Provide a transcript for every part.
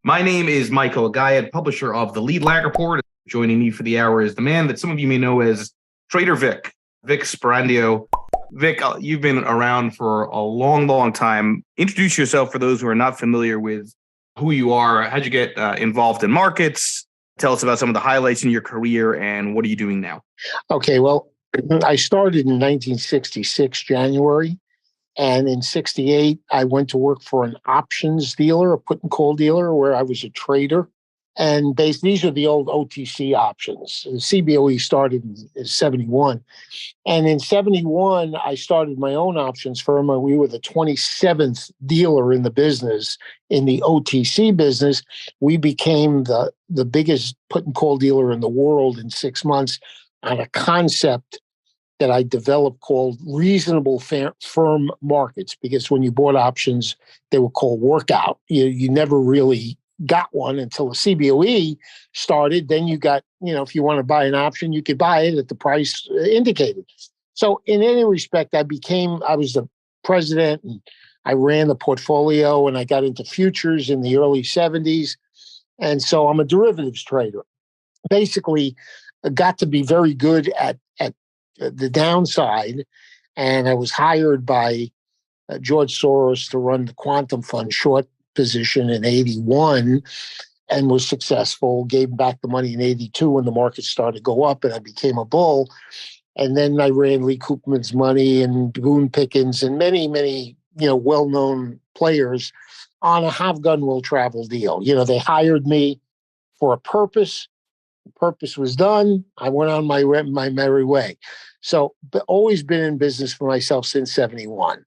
My name is Michael Agayed, publisher of the Lead Lag Report. Joining me for the hour is the man that some of you may know as Trader Vic, Vic Sperandeo. Vic, you've been around for a long, long time. Introduce yourself for those who are not familiar with who you are. How'd you get involved in markets? Tell us about some of the highlights in your career and what are you doing now? Okay, well, I started in 1966, January. And in 68, I went to work for an options dealer, a put and call dealer, where I was a trader. And these are the old OTC options. The CBOE started in 71. And in 71, I started my own options firm. And we were the 27th dealer in the business. In the OTC business, we became the biggest put and call dealer in the world in 6 months on a concept that I developed called reasonable firm markets, because when you bought options, they were called workout. You never really got one until the CBOE started. Then you got, if you want to buy an option, you could buy it at the price indicated. So in any respect, I was the president and I ran the portfolio and I got into futures in the early 70s. And so I'm a derivatives trader. Basically, I got to be very good at the downside, and I was hired by George Soros to run the quantum fund short position in 81 and was successful, gave back the money in 82 when the market started to go up and I became a bull. And then I ran Lee Koopman's money and Boone Pickens and many, many, well-known players on a have gun will travel deal. They hired me for a purpose. The purpose was done. I went on my merry way. So, but always been in business for myself since 71.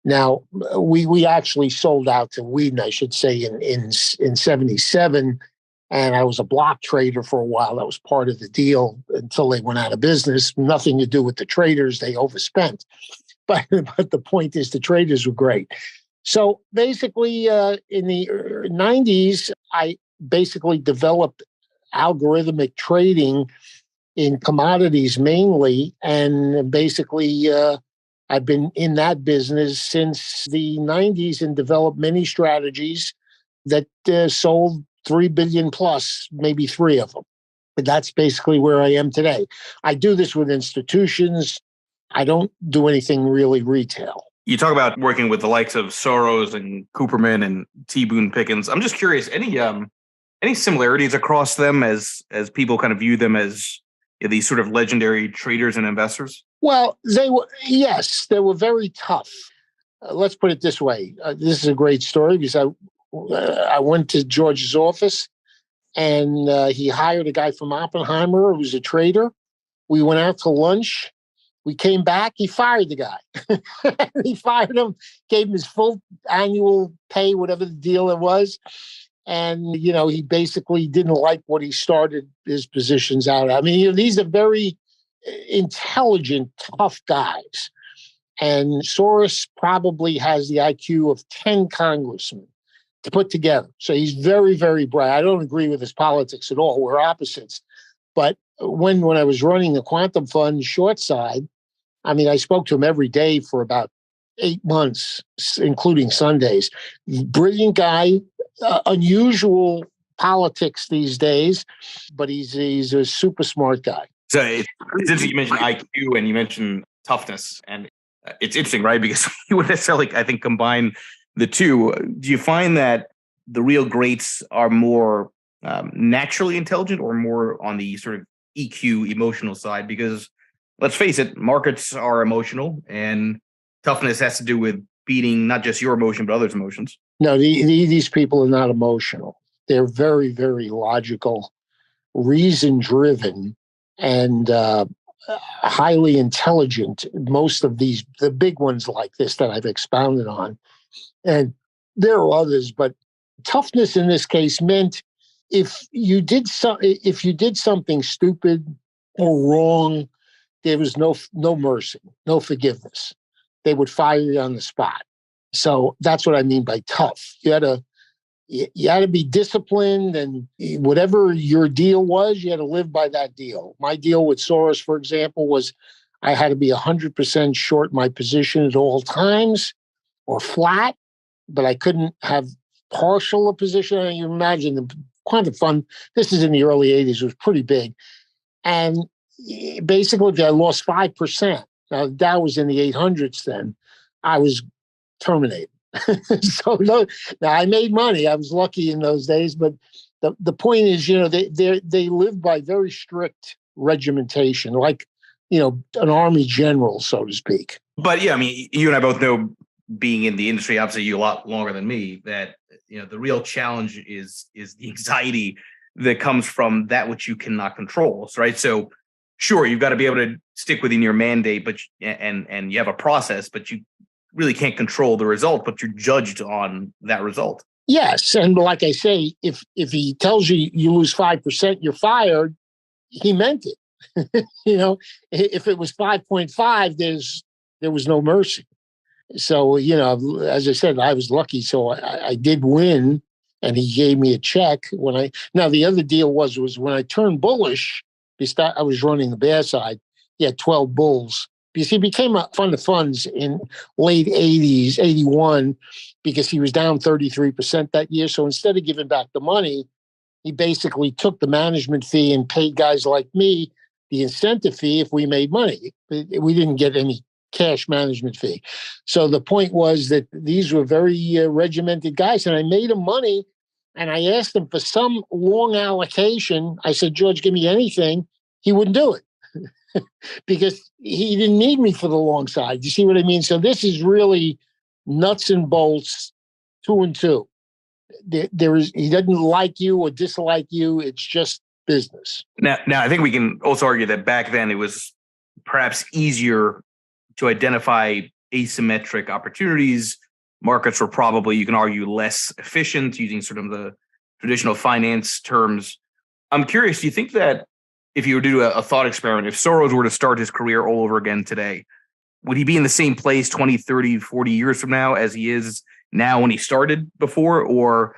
Now, we actually sold out to Whedon, I should say, in 77. And I was a block trader for a while. That was part of the deal until they went out of business. Nothing to do with the traders. They overspent. But the point is the traders were great. So basically, in the 90s, I basically developed algorithmic trading in commodities mainly. And basically, I've been in that business since the 90s and developed many strategies that sold 3 billion plus, maybe 3 of them. But that's basically where I am today. I do this with institutions. I don't do anything really retail. You talk about working with the likes of Soros and Cooperman and T. Boone Pickens. I'm just curious, any similarities across them as people kind of view them as these sort of legendary traders and investors? Well, they were very tough. Let's put it this way. This is a great story because I went to George's office and he hired a guy from Oppenheimer who was a trader. We went out to lunch. We came back. He fired the guy. He fired him, gave him his full annual pay, whatever the deal it was. And, he basically didn't like what he started his positions out. I mean, these are very intelligent, tough guys. And Soros probably has the IQ of 10 congressmen to put together. So he's very, very bright. I don't agree with his politics at all. We're opposites. But when I was running the quantum fund short side, I mean, I spoke to him every day for about 8 months, including Sundays. Brilliant guy, unusual politics these days, but he's a super smart guy. So it's interesting you mentioned IQ and you mentioned toughness, and it's interesting, right? Because you wouldn't necessarily, I think, combine the two. Do you find that the real greats are more naturally intelligent or more on the sort of EQ emotional side? Because let's face it, markets are emotional and toughness has to do with beating not just your emotion, but others' emotions. No, these people are not emotional. They're very, very logical, reason-driven, and highly intelligent. Most of the big ones like this that I've expounded on. And there are others, but toughness in this case meant if you did something stupid or wrong, there was no mercy, no forgiveness. They would fire you on the spot. So that's what I mean by tough. You had to be disciplined, and whatever your deal was, you had to live by that deal. My deal with Soros, for example, was I had to be 100% short my position at all times or flat, but I couldn't have partial a position. And you imagine the quantum fund, this is in the early 80s, was pretty big. And basically, if I lost 5%, now Dow was in the 800s then, I was terminated. So no, now I made money. I was lucky in those days, but the point is, they live by very strict regimentation, like, an army general, so to speak. But yeah, I mean, you and I both know, being in the industry, obviously you a lot longer than me, that the real challenge is the anxiety that comes from that which you cannot control, right? So sure, you've got to be able to stick within your mandate, but and you have a process, but you really can't control the result, but you're judged on that result. Yes, and like I say, if he tells you you lose 5%, you're fired, he meant it. If it was 5.5, there was no mercy. So, as I said, I was lucky. So I did win, and he gave me a check now the other deal was when I turned bullish, because I was running the bear side. He had 12 bulls, because he became a fund of funds in late 80s, 81, because he was down 33% that year. So instead of giving back the money, he basically took the management fee and paid guys like me the incentive fee if we made money. We didn't get any cash management fee. So the point was that these were very regimented guys, and I made them money. And I asked him for some long allocation. I said, George, give me anything. He wouldn't do it because he didn't need me for the long side. You see what I mean? So this is really nuts and bolts, 2 and 2. He doesn't like you or dislike you. It's just business. Now, I think we can also argue that back then it was perhaps easier to identify asymmetric opportunities. Markets were probably, you can argue, less efficient, using sort of the traditional finance terms. I'm curious, do you think that if you were to do a thought experiment, if Soros were to start his career all over again today, would he be in the same place 20, 30, 40 years from now as he is now when he started before? Or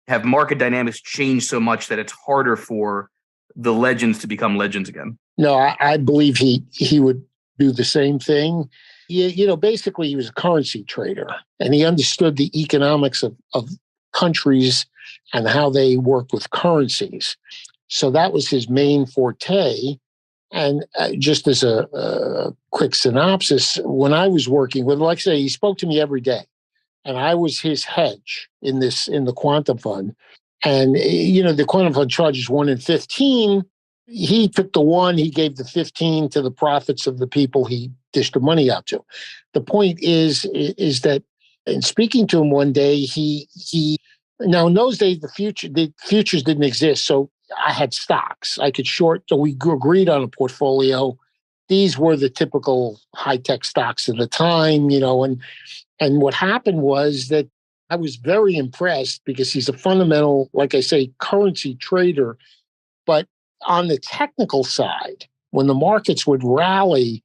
have market dynamics changed so much that it's harder for the legends to become legends again? No, I believe he would do the same thing. Basically, he was a currency trader, and he understood the economics of countries and how they work with currencies. So that was his main forte. And just as a quick synopsis, when I was working with, like I say, he spoke to me every day, and I was his hedge in the quantum fund. And the quantum fund charges 1 in 15. He took the 1, he gave the 15 to the profits of the people he dished the money out to. The point is that in speaking to him one day, he now in those days the futures didn't exist, so I had stocks I could short. So we agreed on a portfolio. These were the typical high-tech stocks at the time, and what happened was that I was very impressed because he's a fundamental, like I say, currency trader, but on the technical side, when the markets would rally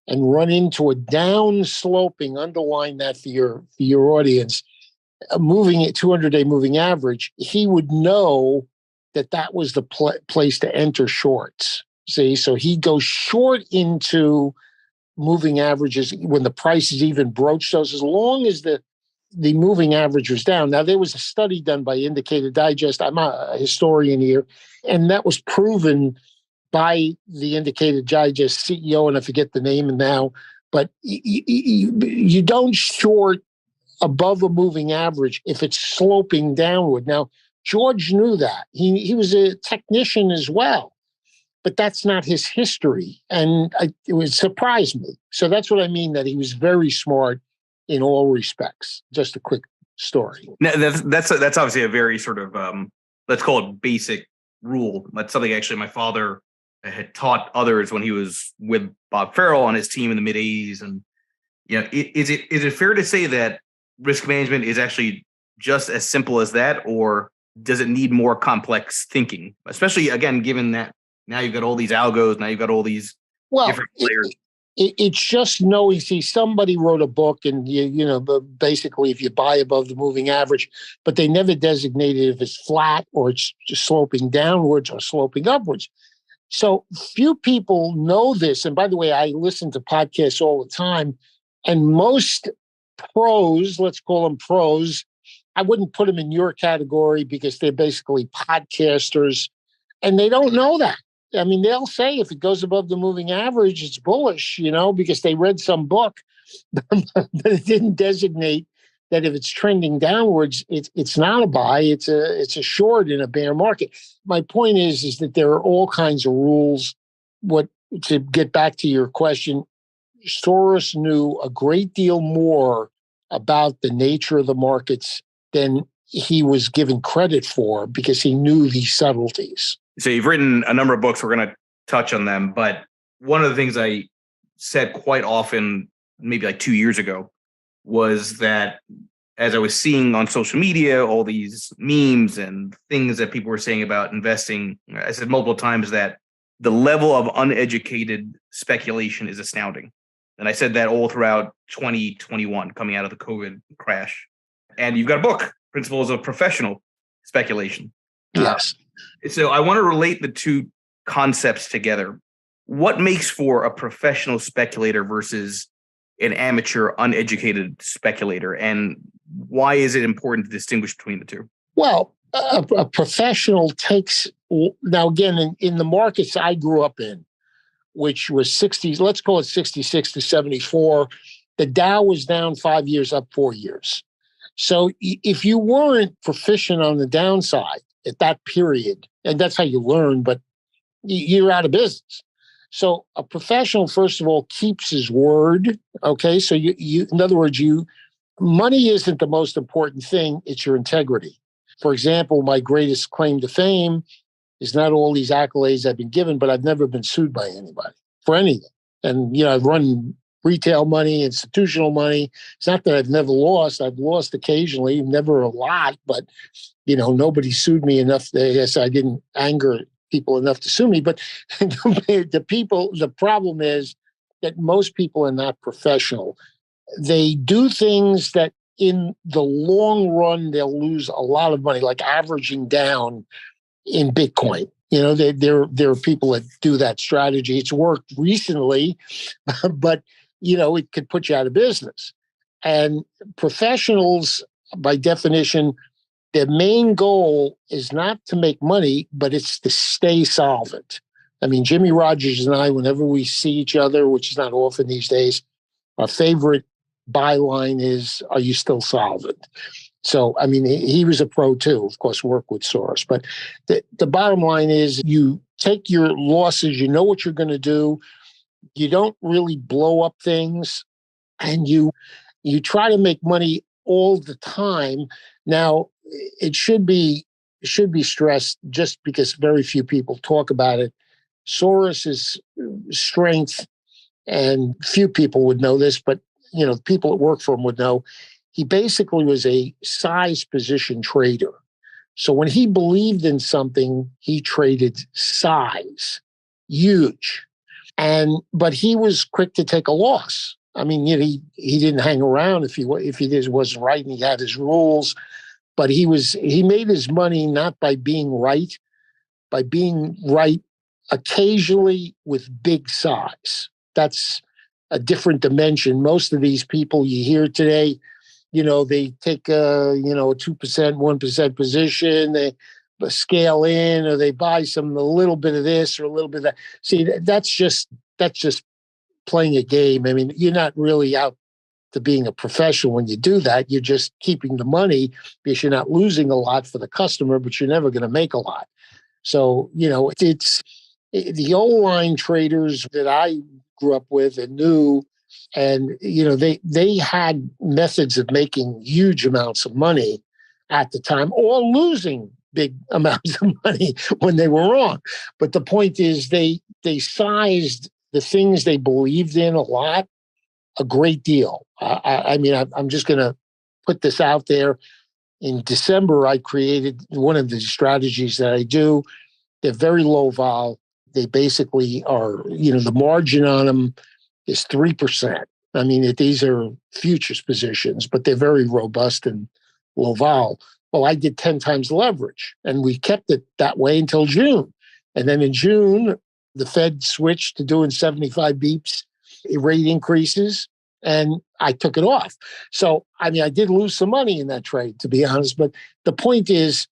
and run into a down-sloping, underline that for your audience, moving at 200-day moving average, he would know that was the place to enter shorts. See, so he'd go short into moving averages when the prices even broached those, as long as the moving average was down. Now, there was a study done by Indicator Digest. I'm a historian here. And that was proven by the Indicator Digest CEO, and I forget the name now. But you don't short above a moving average if it's sloping downward. Now, George knew that. He was a technician as well. But that's not his history. And it would surprise me. So that's what I mean, that he was very smart in all respects. Just a quick story. Now, that's obviously a very sort of, let's call it basic rule. That's something actually my father had taught others when he was with Bob Farrell on his team in the mid 80s. And, is it fair to say that risk management is actually just as simple as that, or does it need more complex thinking? Especially, again, given that now you've got all these algos, now you've got all these different players. It's just knowing. See, somebody wrote a book, and basically, if you buy above the moving average, but they never designated if it's flat or it's just sloping downwards or sloping upwards. So few people know this. And by the way, I listen to podcasts all the time, and most pros, let's call them pros, I wouldn't put them in your category because they're basically podcasters and they don't know that. I mean, they'll say if it goes above the moving average, it's bullish, because they read some book, but it didn't designate that if it's trending downwards, it's not a buy, it's a short in a bear market. My point is that there are all kinds of rules. To get back to your question, Soros knew a great deal more about the nature of the markets than he was given credit for because he knew these subtleties. So you've written a number of books. We're going to touch on them. But one of the things I said quite often, maybe like 2 years ago, was that as I was seeing on social media, all these memes and things that people were saying about investing, I said multiple times that the level of uneducated speculation is astounding. And I said that all throughout 2021, coming out of the COVID crash. And you've got a book, Principles of Professional Speculation. Yes. So I want to relate the two concepts together. What makes for a professional speculator versus an amateur, uneducated speculator? And why is it important to distinguish between the two? Well, a professional takes, now again, in the markets I grew up in, which was 60s, let's call it 66 to 74, the Dow was down 5 years, up 4 years. So if you weren't proficient on the downside at that period, and that's how you learn, but you're out of business. So a professional, first of all, keeps his word. Okay. So you in other words, money isn't the most important thing. It's your integrity. For example, my greatest claim to fame is not all these accolades I've been given, but I've never been sued by anybody for anything. And, I've run retail money, institutional money. It's not that I've never lost. I've lost occasionally, never a lot, but, nobody sued me enough. Yes, I didn't anger people enough to sue me. But the problem is that most people are not professional. They do things that in the long run, they'll lose a lot of money, like averaging down in Bitcoin. There are people that do that strategy. It's worked recently, but, it could put you out of business. And professionals, by definition, their main goal is not to make money, but it's to stay solvent. I mean, Jimmy Rogers and I, whenever we see each other, which is not often these days, our favorite byline is, "Are you still solvent?" So, I mean, he was a pro too, of course, work with Soros. But the bottom line is you take your losses, you know what you're going to do. You don't really blow up things, and you try to make money all the time. Now, it should be stressed, just because very few people talk about it. Soros's strength, and few people would know this, but people that work for him would know, he basically was a size position trader. So when he believed in something, he traded size, huge. But he was quick to take a loss. I mean, he didn't hang around if he wasn't right, and he had his rules. But he made his money not by being right, by being right occasionally with big size. That's a different dimension. Most of these people you hear today, they take a 2%, 1% position, they scale in, or they buy a little bit of this or a little bit of that. See, that's just playing a game. I mean, you're not really out to being a professional when you do that. You're just keeping the money because you're not losing a lot for the customer, but you're never going to make a lot. So, it's the old line traders that I grew up with and knew, and they had methods of making huge amounts of money at the time, or losing big amounts of money when they were wrong. But the point is, they sized the things they believed in a great deal. I mean, I'm just going to put this out there. In December, I created one of the strategies that I do. They're very low vol. They basically are, the margin on them is 3%. I mean, these are futures positions, but they're very robust and low vol. Well, I did 10 times leverage, and we kept it that way until June. And then in June, the Fed switched to doing 75 beeps rate increases. and I took it off. So, I mean, I did lose some money in that trade, to be honest. But the point is,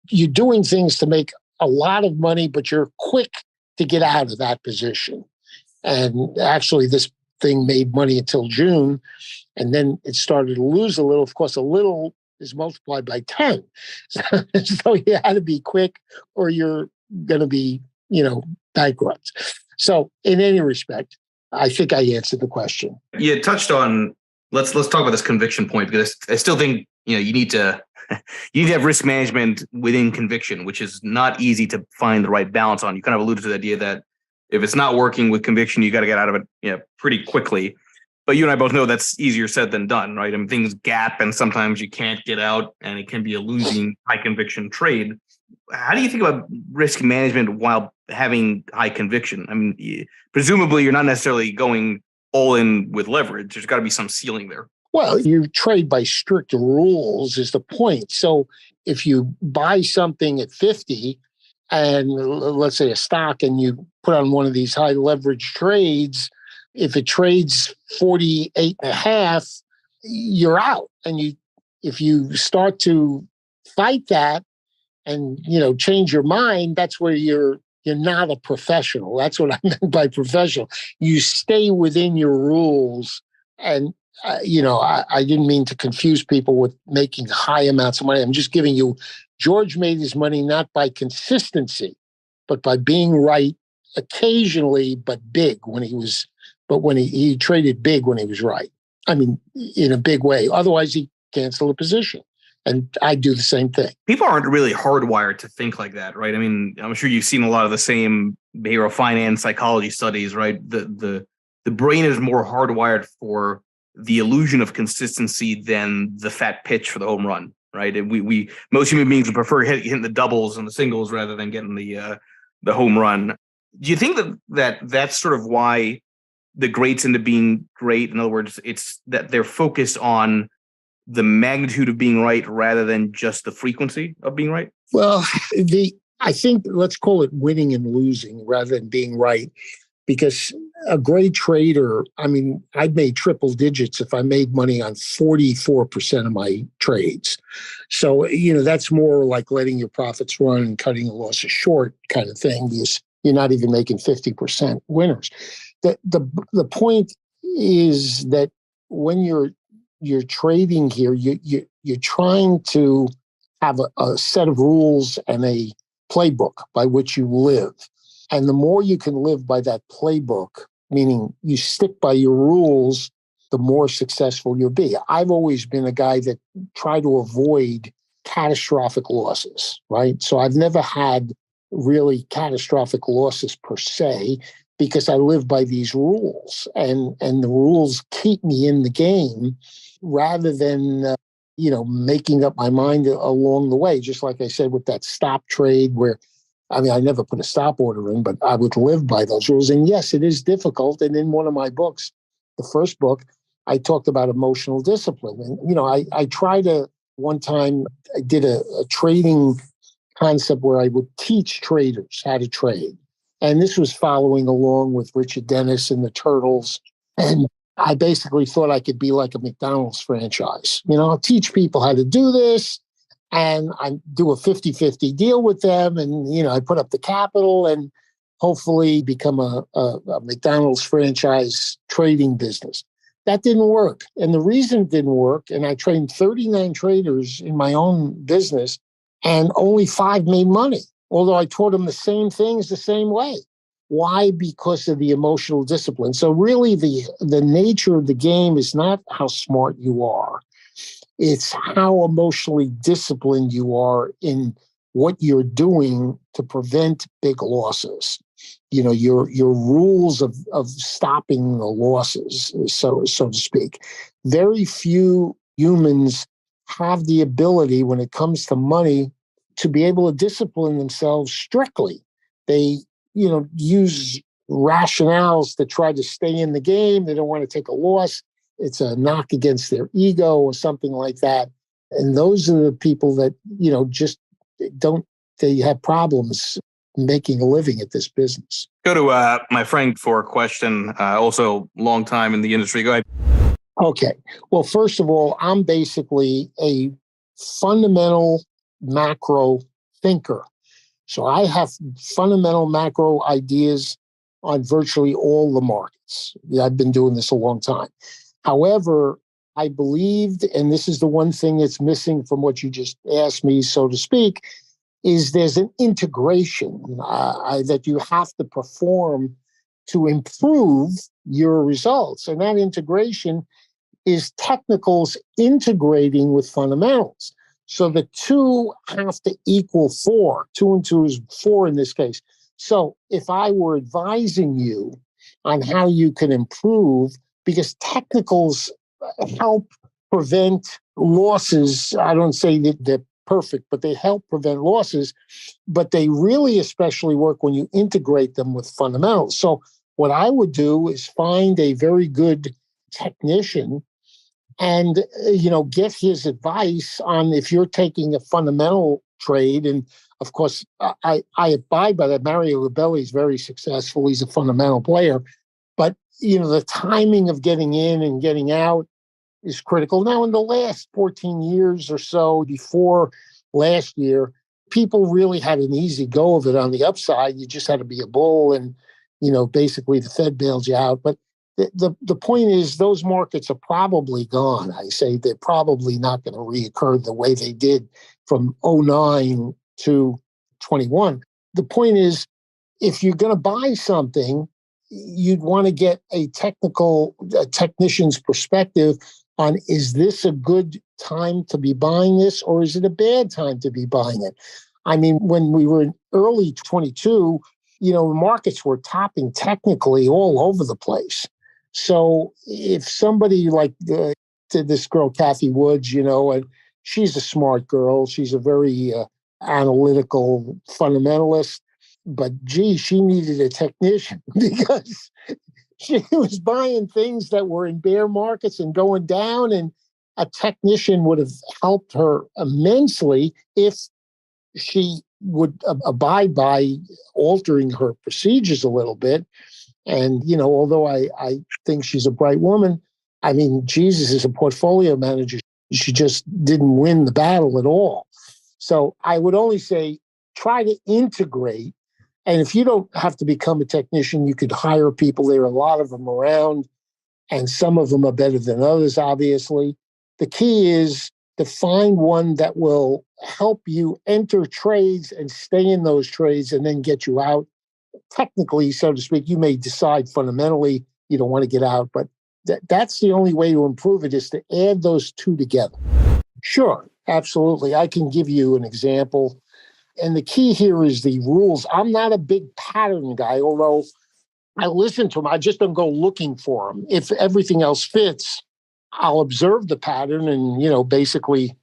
you're doing things to make a lot of money, but you're quick to get out of that position. And actually, this thing made money until June, and then it started to lose a little. Of course, a little is multiplied by 10. So you had to be quick or you're going to be, bankrupt. So in any respect, I think I answered the question. You touched on, let's talk about this conviction point, because I still think, you need to have risk management within conviction, which is not easy to find the right balance on. You kind of alluded to the idea that if it's not working with conviction, you got to get out of it, pretty quickly. But you and I both know that's easier said than done, right? I mean, things gap and sometimes you can't get out and it can be a losing high conviction trade. How do you think about risk management while having high conviction? I mean, presumably you're not necessarily going all in with leverage. There's got to be some ceiling there. Well, you trade by strict rules is the point. So if you buy something at 50 and let's say a stock, and you put on one of these high leverage trades, if it trades 48.5, you're out. And if you start to fight that and, change your mind, that's where you're not a professional. That's what I meant by professional. You stay within your rules. And, I didn't mean to confuse people with making high amounts of money. I'm just giving you, George made his money not by consistency, but by being right occasionally, but big when he traded big when he was right. I mean, in a big way. Otherwise, he canceled a position. And I do the same thing. People aren't really hardwired to think like that, right? I mean, I'm sure you've seen a lot of the same behavioral finance psychology studies, right? The brain is more hardwired for the illusion of consistency than the fat pitch for the home run, right? And we most human beings would prefer hitting the doubles and the singles rather than getting the home run. Do you think that's sort of why the greats into being great? In other words, it's that they're focused on the magnitude of being right rather than just the frequency of being right? Well, I think let's call it winning and losing rather than being right, because a great trader, I mean, I'd made triple digits if I made money on 44% of my trades. So, that's more like letting your profits run and cutting the losses short kind of thing, because you're not even making 50% winners. The point is that when you're trading here, you're trying to have a set of rules and a playbook by which you live. And the more you can live by that playbook, meaning you stick by your rules, the more successful you'll be. I've always been a guy that tried to avoid catastrophic losses, right? So I've never had really catastrophic losses per se, because I live by these rules, and the rules keep me in the game rather than, making up my mind along the way. Just like I said with that stop trade where, I mean, I never put a stop order in, but I would live by those rules. And yes, it is difficult. And in one of my books, the first book, I talked about emotional discipline. And, I tried one time, I did a trading concept where I would teach traders how to trade. And this was following along with Richard Dennis and the Turtles. And I basically thought I could be like a McDonald's franchise. I'll teach people how to do this. And I do a 50-50 deal with them. And, I put up the capital and hopefully become a McDonald's franchise trading business. That didn't work. And the reason it didn't work, and I trained 39 traders in my own business, and only 5 made money, although I taught them the same things the same way. Why? Because of the emotional discipline. So really the nature of the game is not how smart you are. It's how emotionally disciplined you are in what you're doing to prevent big losses. Your rules of stopping the losses, so to speak. Very few humans have the ability when it comes to money to be able to discipline themselves strictly. They, use rationales to try to stay in the game. They don't want to take a loss. It's a knock against their ego or something like that. And those are the people that, just they have problems making a living at this business. Go to my friend for a question, also long time in the industry. Go ahead. Okay. Well, first of all, I'm basically a fundamental macro thinker. So I have fundamental macro ideas on virtually all the markets. Yeah, I've been doing this a long time. However, I believed, and this is the one thing that's missing from what you just asked me, so to speak, is there's an integration that you have to perform to improve your results. And that integration is technicals integrating with fundamentals. So the two have to equal four. Two and two is four in this case. So if I were advising you on how you can improve, because technicals help prevent losses, I don't say that they're perfect, but they help prevent losses, but they really especially work when you integrate them with fundamentals. So what I would do is find a very good technician and get his advice on if you're taking a fundamental trade. And of course, I abide by that. Mario Lubelli is very successful. He's a fundamental player, but the timing of getting in and getting out is critical. Now, in the last 14 years or so, before last year, people really had an easy go of it on the upside. You just had to be a bull, and basically the Fed bailed you out. But the point is, those markets are probably gone. I say they're probably not going to reoccur the way they did from '09 to 21. The point is, if you're going to buy something, you'd want to get a technician's perspective on, is this a good time to be buying this, or is it a bad time to be buying it? I mean, when we were in early 22, markets were topping technically all over the place. So if somebody like this girl, Kathy Woods, and she's a smart girl, she's a very analytical fundamentalist, but gee, she needed a technician because she was buying things that were in bear markets and going down, and a technician would have helped her immensely if she would abide by altering her procedures a little bit. And, although I think she's a bright woman, I mean, Jesus is a portfolio manager. She just didn't win the battle at all. So I would only say try to integrate. And if you don't have to become a technician, you could hire people. There are a lot of them around, and some of them are better than others, obviously. The key is to find one that will help you enter trades and stay in those trades and then get you out. Technically, so to speak, you may decide fundamentally you don't want to get out, but that's the only way to improve it, is to add those two together. Sure, absolutely. I can give you an example. And the key here is the rules. I'm not a big pattern guy, although I listen to them. I just don't go looking for them. If everything else fits, I'll observe the pattern and, basically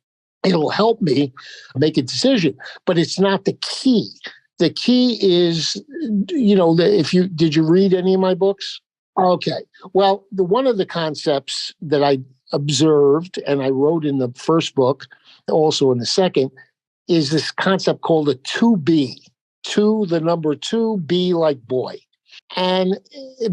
it'll help me make a decision. But it's not the key. The key is, did you read any of my books? Okay. Well, one of the concepts that I observed and I wrote in the first book, also in the second, is this concept called a 2B. The number 2B like boy. And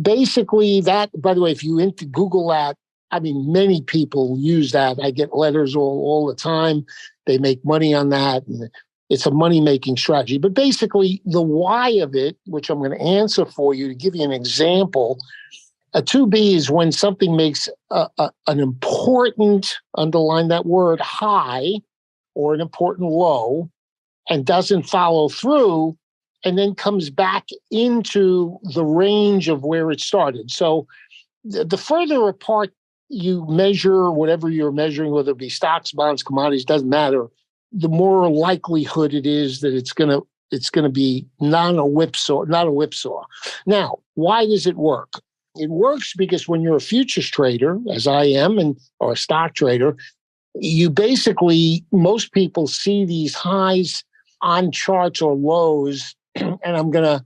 basically that, by the way, if you Google that, I mean, many people use that. I get letters all the time. They make money on that. And it's a money-making strategy. But basically, the why of it, which I'm going to answer for you to give you an example, a 2B is when something makes an important, underline that word, high, or an important low, and doesn't follow through, and then comes back into the range of where it started. So the further apart you measure whatever you're measuring, whether it be stocks, bonds, commodities, doesn't matter, the more likelihood it is that it's going to be not a whipsaw. Now, why does it work? It works because when you're a futures trader, as I am, or a stock trader, you basically, most people see these highs on charts or lows, and I'm gonna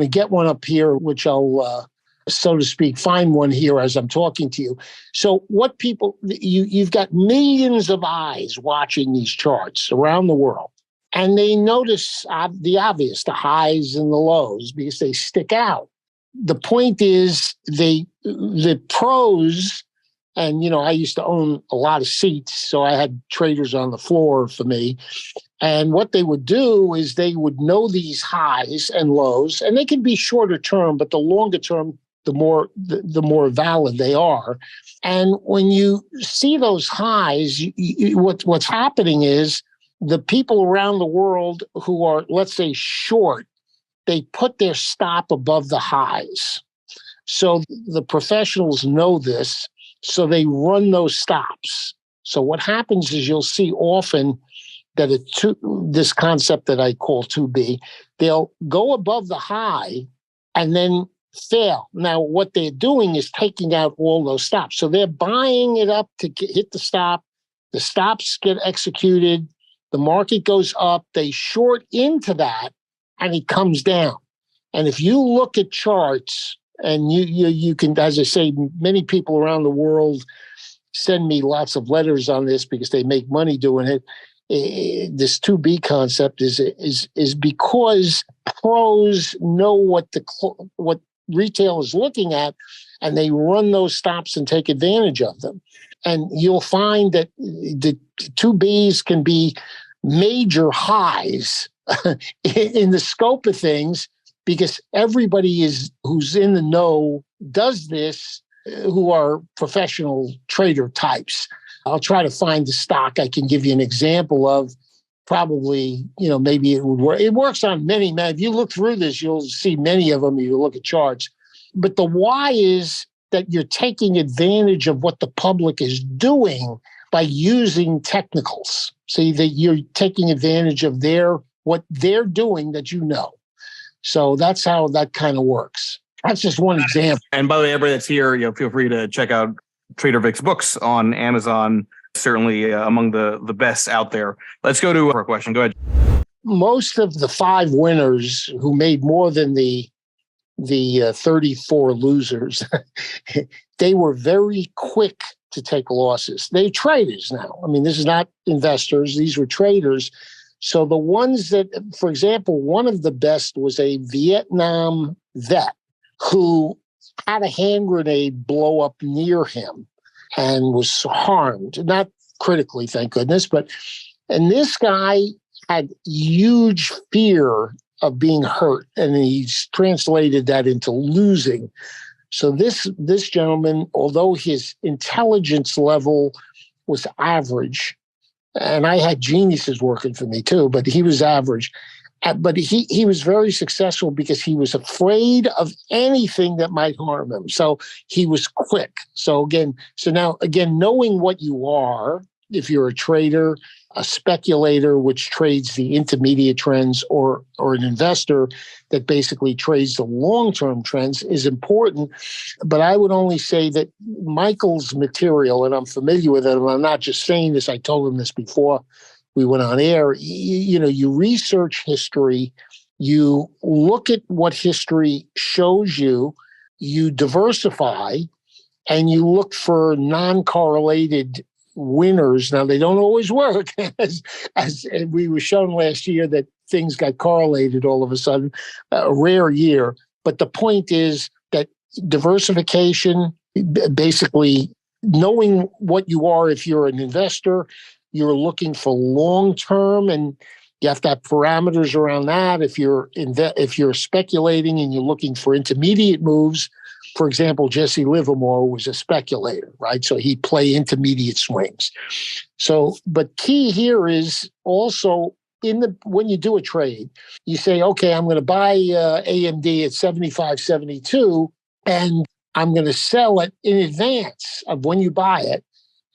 get one up here, which I'll so to speak, find one here as I'm talking to you. So what you've got millions of eyes watching these charts around the world, and they notice the obvious, the highs and the lows, because they stick out. The point is the pros And, I used to own a lot of seats, so I had traders on the floor for me. And what they would do is they would know these highs and lows, and they can be shorter term, but the longer term, the more valid they are. And when you see those highs, what's happening is the people around the world who are, let's say, short, they put their stop above the highs. So the professionals know this, so they run those stops. So what happens is you'll see often that this concept that I call 2B, they'll go above the high and then fail. Now, what they're doing is taking out all those stops. So they're buying it up to hit the stop. The stops get executed. The market goes up. They short into that, and it comes down. And if you look at charts, and you can, as I say, many people around the world send me lots of letters on this because they make money doing it. This 2B concept is because pros know what retail is looking at, and they run those stops and take advantage of them. And you'll find that the 2Bs can be major highs in the scope of things, because everybody who's in the know does this, who are professional trader types. I'll try to find the stock I can give you an example of. Probably, maybe it would work. It works on many. If you look through this, you'll see many of them if you look at charts. But the why is that you're taking advantage of what the public is doing by using technicals. See, that you're taking advantage of what they're doing that you know. So that's how that kind of works. That's just one example. And by the way, everybody that's here, feel free to check out Trader Vic's books on Amazon. Certainly among the best out there. Let's go to a question. Go ahead. Most of the 5 winners who made more than the 34 losers, they were very quick to take losses. They're traders now. I mean, this is not investors. These were traders. So the ones that, for example, one of the best was a Vietnam vet who had a hand grenade blow up near him and was harmed, not critically, thank goodness, and this guy had huge fear of being hurt, and he's translated that into losing. So this gentleman, although his intelligence level was average, and I had geniuses working for me too, but he was average. But he was very successful because he was afraid of anything that might harm him. So he was quick. So now knowing what you are, if you're a trader, a speculator, which trades the intermediate trends, or an investor that basically trades the long-term trends, is important. But I would only say that Michael's material, and I'm familiar with it, and I'm not just saying this, I told him this before we went on air, you research history, you look at what history shows you, you diversify, and you look for non-correlated winners. Now, they don't always work, as we were shown last year that things got correlated all of a sudden, a rare year. But the point is that diversification, basically knowing what you are, if you're an investor, you're looking for long-term, and you have to have parameters around that. If you're speculating and you're looking for intermediate moves, for example, Jesse Livermore was a speculator, right? So he'd play intermediate swings. So, but key here is also when you do a trade, you say, okay, I'm going to buy AMD at 75.72, and I'm going to sell it in advance of when you buy it.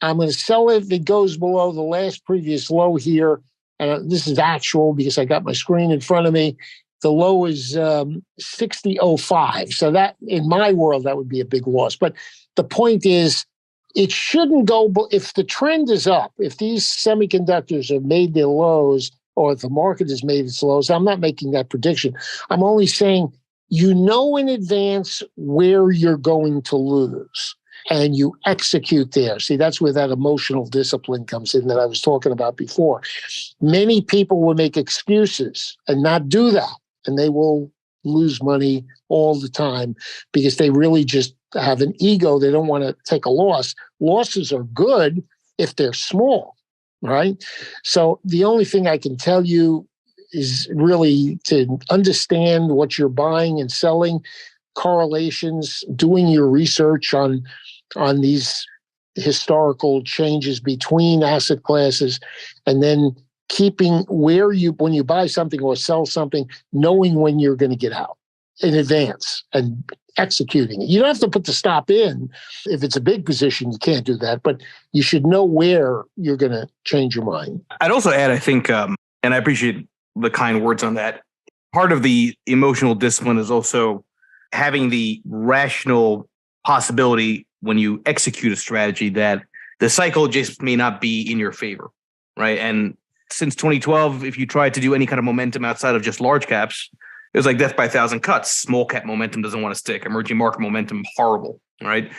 I'm going to sell it if it goes below the last previous low here. And this is actual because I got my screen in front of me. The low is 60.05. So that, in my world, that would be a big loss. But the point is, it shouldn't go, if the trend is up, if these semiconductors have made their lows, or if the market has made its lows, I'm not making that prediction. I'm only saying, in advance where you're going to lose, and you execute there. See, that's where that emotional discipline comes in that I was talking about before. Many people will make excuses and not do that, and they will lose money all the time because they really just have an ego. They don't want to take a loss. Losses are good if they're small, right? So the only thing I can tell you is really to understand what you're buying and selling, correlations, doing your research on these historical changes between asset classes, and then keeping when you buy something or sell something, knowing when you're going to get out in advance and executing it. You don't have to put the stop in. If it's a big position, you can't do that, but you should know where you're going to change your mind. I'd also add, I think, and I appreciate the kind words on that, part of the emotional discipline is also having the rational possibility when you execute a strategy that the cycle just may not be in your favor, right? And since 2012, if you tried to do any kind of momentum outside of just large caps, it was like death by a thousand cuts. Small cap momentum doesn't want to stick. Emerging market momentum, horrible, right?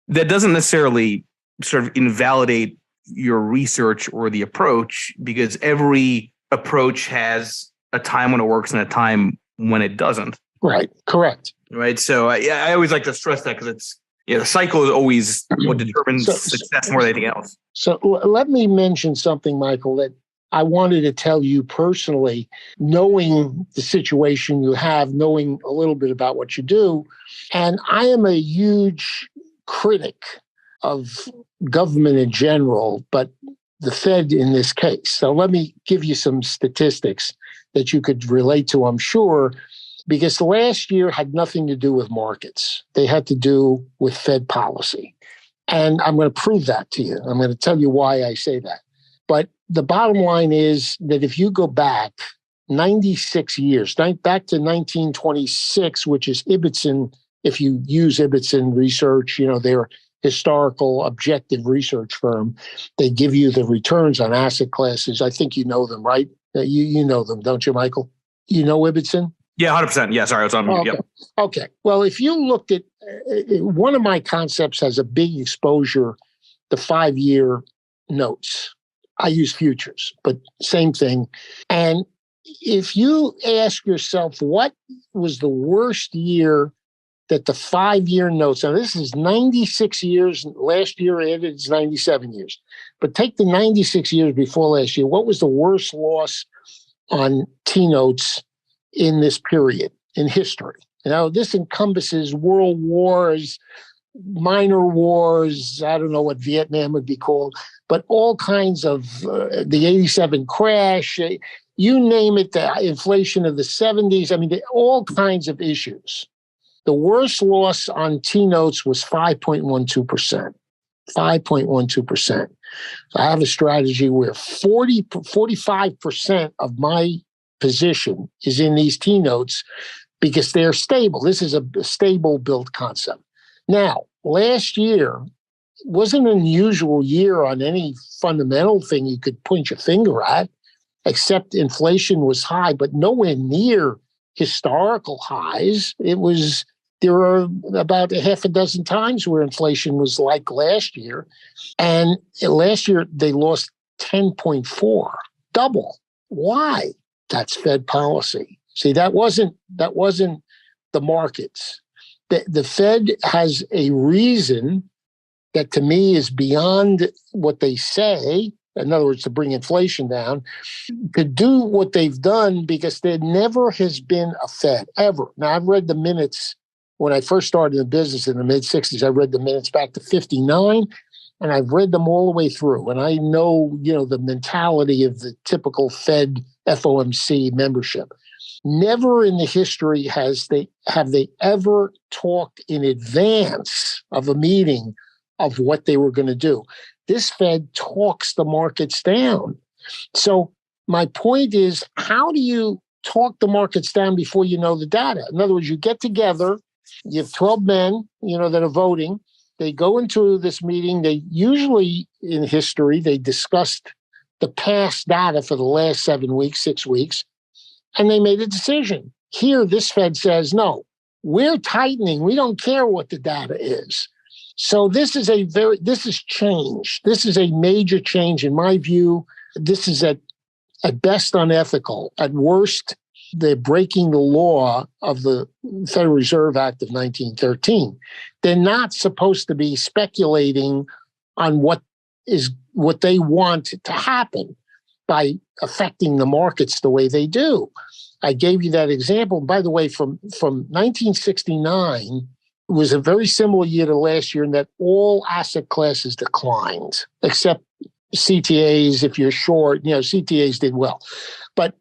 That doesn't necessarily sort of invalidate your research or the approach, because every approach has a time when it works and a time when it doesn't. Right. Correct. Right. So I always like to stress that, because it's, the cycle is always what determines success more than anything else. So let me mention something, Michael, that I wanted to tell you personally, knowing the situation you have, knowing a little bit about what you do. And I am a huge critic of government in general, but the Fed in this case. So let me give you some statistics that you could relate to, I'm sure, because last year had nothing to do with markets. They had to do with Fed policy. And I'm going to prove that to you. I'm going to tell you why I say that. But the bottom line is that if you go back 96 years, back to 1926, which is Ibbotson, if you use Ibbotson Research, their historical objective research firm, they give you the returns on asset classes. I think you know them, right? You know them, don't you, Michael? You know Ibbotson? Yeah, 100%. Yeah, sorry, I was on. Okay. Yep. Okay. Well, if you looked at one of my concepts has a big exposure, the 5-year notes. I use futures, but same thing. And if you ask yourself, what was the worst year that the 5-year notes, now this is 96 years, last year added, it's 97 years, but take the 96 years before last year, what was the worst loss on T-notes in this period in history? This encompasses world wars, minor wars, I don't know what Vietnam would be called, but all kinds of the 87 crash, you name it, the inflation of the 70s. I mean, all kinds of issues. The worst loss on T-notes was 5.12%. 5.12%. So I have a strategy where 45% of my position is in these T-notes because they're stable. This is a stable built concept. Now, last year wasn't an unusual year on any fundamental thing you could point your finger at, except inflation was high, but nowhere near historical highs. There were about a half a dozen times where inflation was like last year. And last year they lost 10.4, double. Why? That's Fed policy. See, that wasn't the markets. The Fed has a reason that to me is beyond what they say. In other words, to bring inflation down, to do what they've done, because there never has been a Fed ever. Now, I've read the minutes when I first started the business in the mid-'60s. I read the minutes back to 59, and I've read them all the way through. And I know, the mentality of the typical Fed FOMC membership. Never in the history have they ever talked in advance of a meeting of what they were going to do. This Fed talks the markets down. So my point is, how do you talk the markets down before you know the data? In other words, you get together, you have 12 men, that are voting. They go into this meeting. They usually, in history, they discussed the past data for the last 7 weeks, 6 weeks, and they made a decision. Here, this Fed says, no, we're tightening. We don't care what the data is. So this is change. This is a major change in my view. This is at best unethical, at worst they're breaking the law of the Federal Reserve Act of 1913. They're not supposed to be speculating on what they want to happen by affecting the markets the way they do. I gave you that example. By the way, from 1969, it was a very similar year to last year in that all asset classes declined, except CTAs. If you're short, CTAs did well. But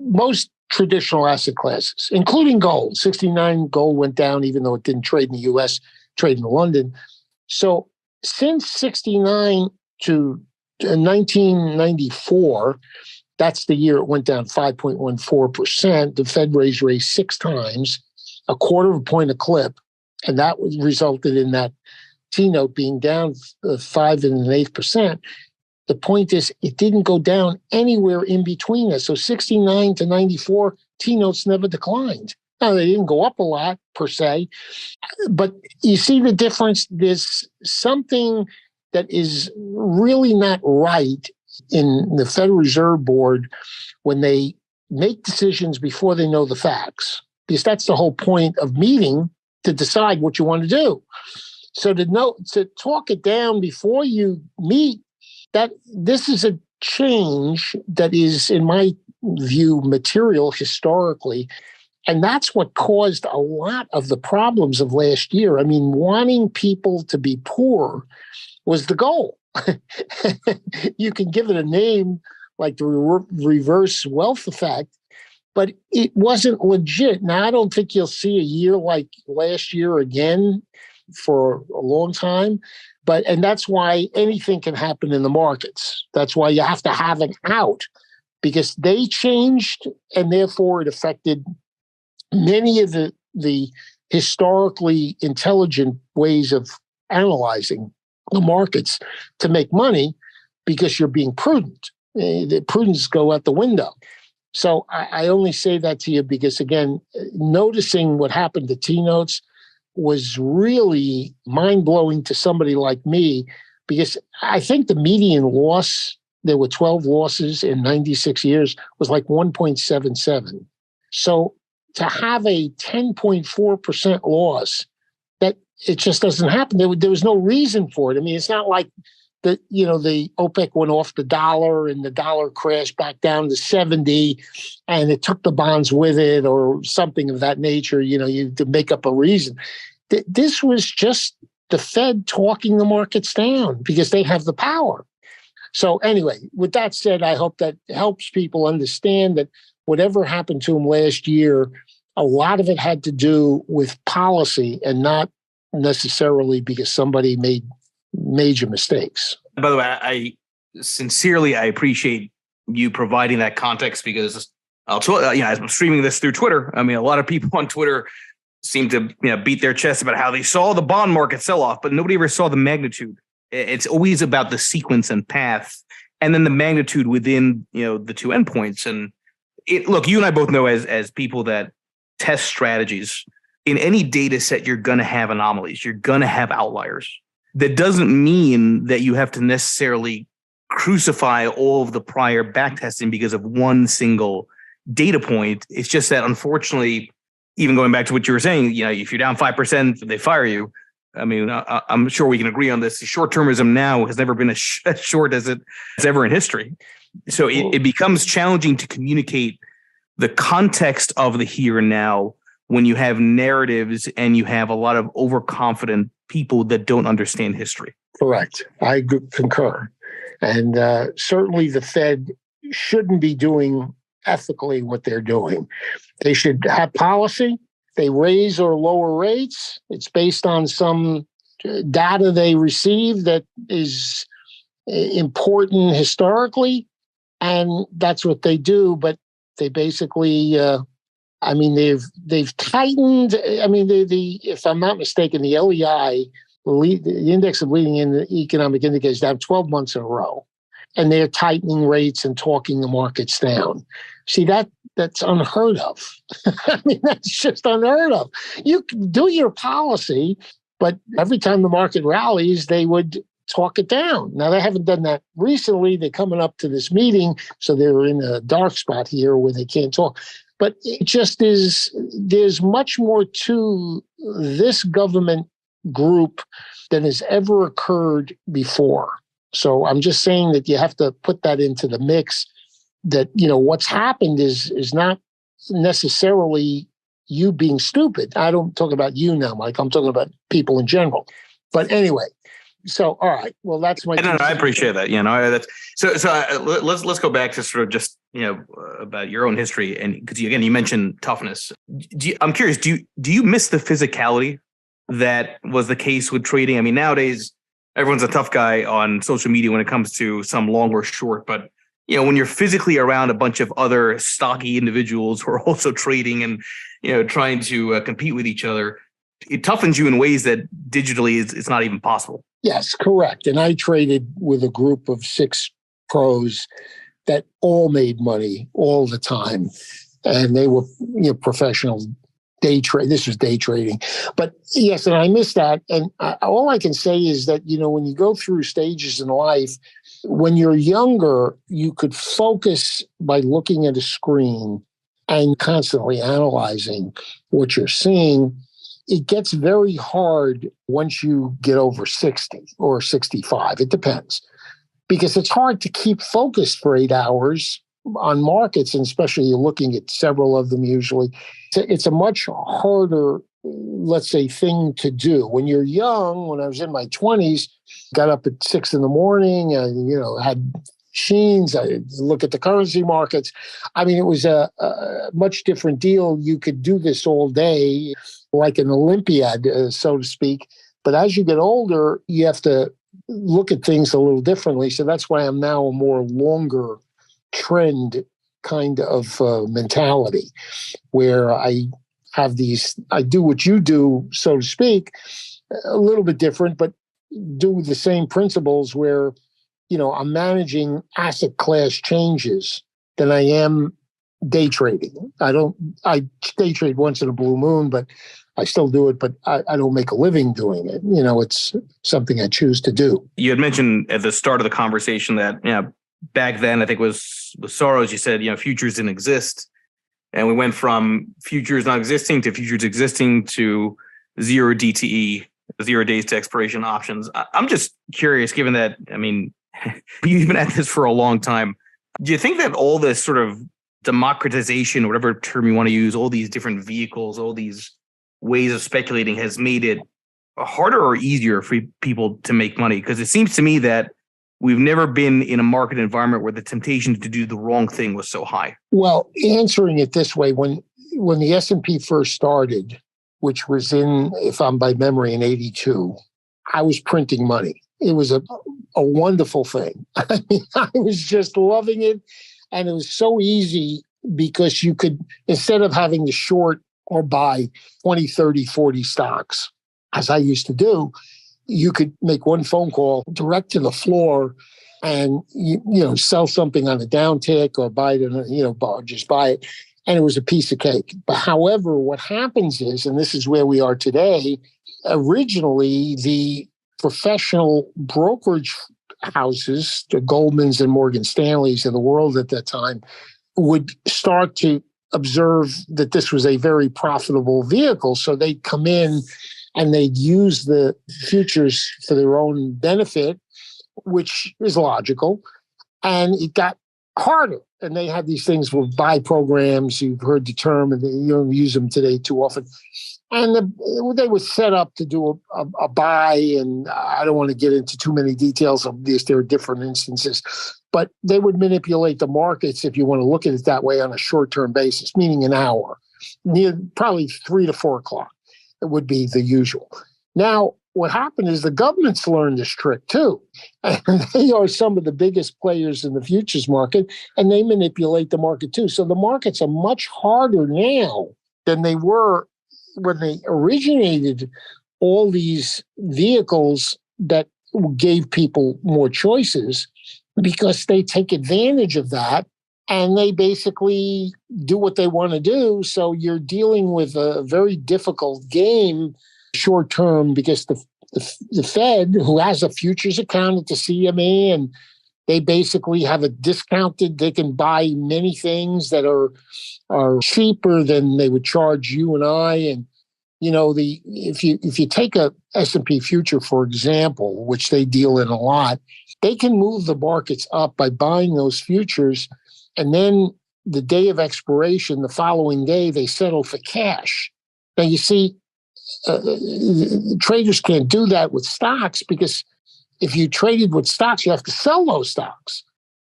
most traditional asset classes, including gold, 69 gold went down, even though it didn't trade in the U.S., trade in London. So since 69 to 1994, that's the year it went down 5.14%. The Fed raised rates 6 times, a quarter of a point a clip, and that resulted in that T-note being down 5.125%. The point is, it didn't go down anywhere in between us. So 69 to 94, T-notes never declined. Now, they didn't go up a lot per se, but you see the difference. There's something that is really not right in the Federal Reserve Board when they make decisions before they know the facts, because that's the whole point of meeting, to decide what you want to do. So to talk it down before you meet, that this is a change that is, in my view, material historically. And that's what caused a lot of the problems of last year. I mean, wanting people to be poor was the goal. You can give it a name like the reverse wealth effect, but it wasn't legit. Now, I don't think you'll see a year like last year again for a long time. And that's why anything can happen in the markets. That's why you have to have an out, because they changed, and therefore it affected many of the historically intelligent ways of analyzing the markets to make money, because you're being prudent. The prudence go out the window. So I only say that to you because, again, noticing what happened to T-notes was really mind-blowing to somebody like me, because I think the median loss, there were 12 losses in 96 years, was like 1.77. So to have a 10.4% loss, that it just doesn't happen. There was no reason for it. I mean, it's not like the OPEC went off the dollar and the dollar crashed back down to 70 and it took the bonds with it or something of that nature, to make up a reason. This was just the Fed talking the markets down because they have the power. So anyway, with that said, I hope that helps people understand that whatever happened to them last year, a lot of it had to do with policy and not necessarily because somebody made major mistakes. By the way, I sincerely appreciate you providing that context, because as I'm streaming this through Twitter. I mean, a lot of people on Twitter seem to beat their chest about how they saw the bond market sell off, but nobody ever saw the magnitude. It's always about the sequence and path, and then the magnitude within the two endpoints. And look, you and I both know as people that test strategies, in any data set, you're going to have anomalies. You're going to have outliers. That doesn't mean that you have to necessarily crucify all of the prior backtesting because of one single data point. It's just that, unfortunately, even going back to what you were saying, if you're down 5%, they fire you. I mean, I'm sure we can agree on this. Short-termism now has never been as short as it's ever in history. So it becomes challenging to communicate the context of the here and now when you have narratives and you have a lot of overconfident people that don't understand history. Correct. I concur. And certainly the Fed shouldn't be doing ethically what they're doing. They should have policy. They raise or lower rates. It's based on some data they receive that is important historically, and that's what they do. But they basically, they've tightened. I mean, if I'm not mistaken, the LEI, the index of leading in the economic indicators, down 12 months in a row, and they're tightening rates and talking the markets down. See, that's unheard of. I mean, that's just unheard of. You do your policy, but every time the market rallies, they would talk it down. Now, they haven't done that recently. They're coming up to this meeting, so they're in a dark spot here where they can't talk. But it just is, there's much more to this government group than has ever occurred before. So I'm just saying that you have to put that into the mix, that, what's happened is not necessarily you being stupid. I don't talk about you now, Mike. I'm talking about people in general. But anyway, so all right. Well, that's my. No, I appreciate that. That's let's go back to sort of just about your own history, and because again you mentioned toughness. I'm curious. Do you miss the physicality that was the case with trading? I mean, nowadays everyone's a tough guy on social media when it comes to some long or short, but when you're physically around a bunch of other stocky individuals who are also trading and trying to compete with each other, it toughens you in ways that digitally it's not even possible. Yes, correct. And I traded with a group of 6 pros that all made money all the time, and they were professional day trade. This was day trading, but yes, and I miss that. And all I can say is that when you go through stages in life, when you're younger, you could focus by looking at a screen and constantly analyzing what you're seeing. It gets very hard once you get over 60 or 65. It depends, because it's hard to keep focused for 8 hours on markets, and especially you're looking at several of them usually. It's a much harder, let's say, thing to do. When you're young, when I was in my 20s, got up at 6 in the morning and, had machines, I look at the currency markets. I mean, it was a much different deal. You could do this all day, like an Olympiad, so to speak. But as you get older, you have to look at things a little differently. So that's why I'm now a more longer trend kind of mentality, where I do what you do, so to speak, a little bit different, but do the same principles where, I'm managing asset class changes than I am day trading. I day trade once in a blue moon, but I still do it, but I don't make a living doing it. It's something I choose to do. You had mentioned at the start of the conversation that, back then, I think it was with Soros, you said, futures didn't exist. And we went from futures not existing to futures existing to zero DTE, 0 days to expiration options. I'm just curious, given that, you've been at this for a long time. Do you think that all this sort of democratization, whatever term you want to use, all these different vehicles, all these ways of speculating has made it harder or easier for people to make money? Because it seems to me that we've never been in a market environment where the temptation to do the wrong thing was so high. Well, answering it this way, when the S&P first started, which was if I'm by memory, in 82, I was printing money. It was a wonderful thing. I mean, I was just loving it. And it was so easy because you could, instead of having to short or buy 20, 30, 40 stocks, as I used to do, you could make one phone call direct to the floor and sell something on a downtick or buy it, just buy it. And it was a piece of cake. But however, what happens is, and this is where we are today, originally the professional brokerage houses, the Goldmans and Morgan Stanleys of the world at that time, would start to observe that this was a very profitable vehicle. So they'd come in and they'd use the futures for their own benefit, which is logical. And it got harder. And they had these things with buy programs. You've heard the term, and you don't use them today too often. And they were set up to do a buy. And I don't want to get into too many details of this. There are different instances. But they would manipulate the markets, if you want to look at it that way, on a short-term basis, meaning an hour, probably 3 to 4 o'clock. It would be the usual. Now, what happened is the governments learned this trick too. And they are some of the biggest players in the futures market, and they manipulate the market too. So the markets are much harder now than they were when they originated all these vehicles that gave people more choices, because they take advantage of that and they basically do what they want to do. So you're dealing with a very difficult game short term, because the Fed, who has a futures account at the CME and They basically have a discounted, they can buy many things that are cheaper than they would charge you and I. And if you take a S&P future, for example, which they deal in a lot, they can move the markets up by buying those futures, and then the day of expiration, the following day, they settle for cash. Now you see, traders can't do that with stocks, because if you traded with stocks, you have to sell those stocks.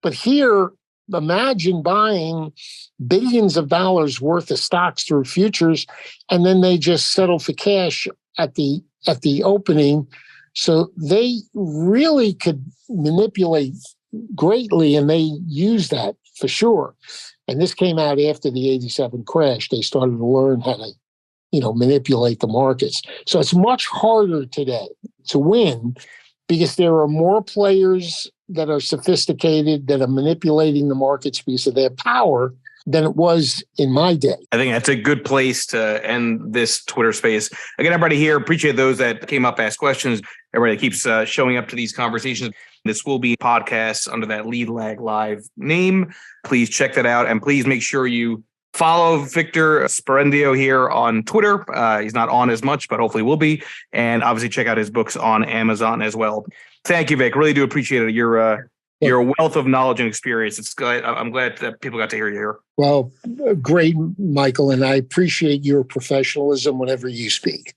But here, imagine buying billions of dollars worth of stocks through futures, and then they just settle for cash at the opening. So they really could manipulate greatly, and they use that for sure. And this came out after the 87 crash. They started to learn how to, manipulate the markets. So it's much harder today to win, because there are more players that are sophisticated, that are manipulating the markets because of their power, than it was in my day. I think that's a good place to end this Twitter space. Again, everybody here, appreciate those that came up, asked questions, everybody that keeps showing up to these conversations. This will be podcasts under that Lead Lag Live name. Please check that out, and please make sure you follow Victor Sperandeo here on Twitter. He's not on as much, but hopefully will be. And obviously check out his books on Amazon as well. Thank you, Vic. Really do appreciate it. Your wealth of knowledge and experience. I'm glad that people got to hear you here. Well, great, Michael. And I appreciate your professionalism whenever you speak.